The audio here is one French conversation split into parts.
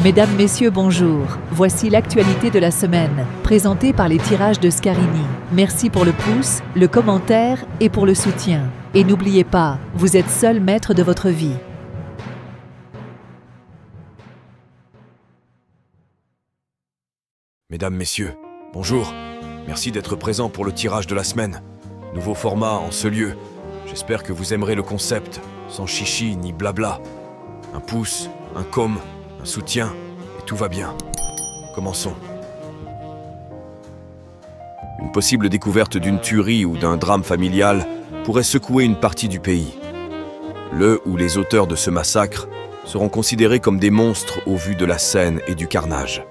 Mesdames, Messieurs, bonjour. Voici l'actualité de la semaine, présentée par les tirages de Scarini. Merci pour le pouce, le commentaire et pour le soutien. Et n'oubliez pas, vous êtes seul maître de votre vie. Mesdames, Messieurs, bonjour. Merci d'être présents pour le tirage de la semaine. Nouveau format en ce lieu. J'espère que vous aimerez le concept, sans chichi ni blabla. Un pouce, un com, un soutien, et tout va bien. Commençons. Une possible découverte d'une tuerie ou d'un drame familial pourrait secouer une partie du pays. Le ou les auteurs de ce massacre seront considérés comme des monstres au vu de la scène et du carnage.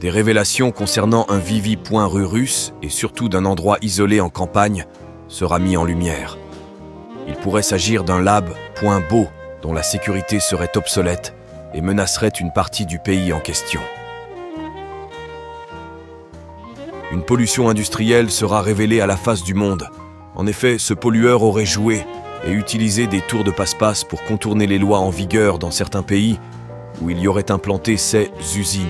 Des révélations concernant un vivi-point russe et surtout d'un endroit isolé en campagne sera mis en lumière. Il pourrait s'agir d'un lab point beau dont la sécurité serait obsolète et menacerait une partie du pays en question. Une pollution industrielle sera révélée à la face du monde. En effet, ce pollueur aurait joué et utilisé des tours de passe-passe pour contourner les lois en vigueur dans certains pays où il y aurait implanté ces usines.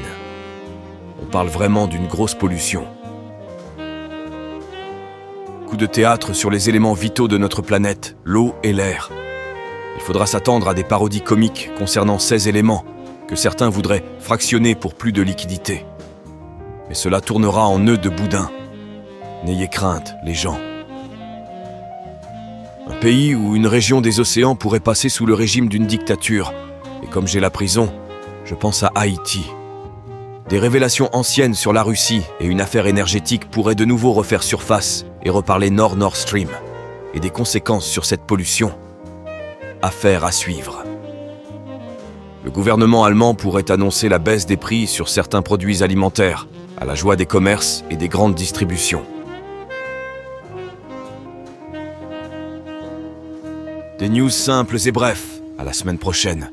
On parle vraiment d'une grosse pollution. Coup de théâtre sur les éléments vitaux de notre planète, l'eau et l'air. Il faudra s'attendre à des parodies comiques concernant ces éléments que certains voudraient fractionner pour plus de liquidité. Mais cela tournera en nœud de boudin. N'ayez crainte, les gens. Un pays ou une région des océans pourrait passer sous le régime d'une dictature. Et comme j'ai la prison, je pense à Haïti. Des révélations anciennes sur la Russie et une affaire énergétique pourraient de nouveau refaire surface et reparler Nord Stream et des conséquences sur cette pollution. Affaire à suivre. Le gouvernement allemand pourrait annoncer la baisse des prix sur certains produits alimentaires, à la joie des commerces et des grandes distributions. Des news simples et brefs, à la semaine prochaine.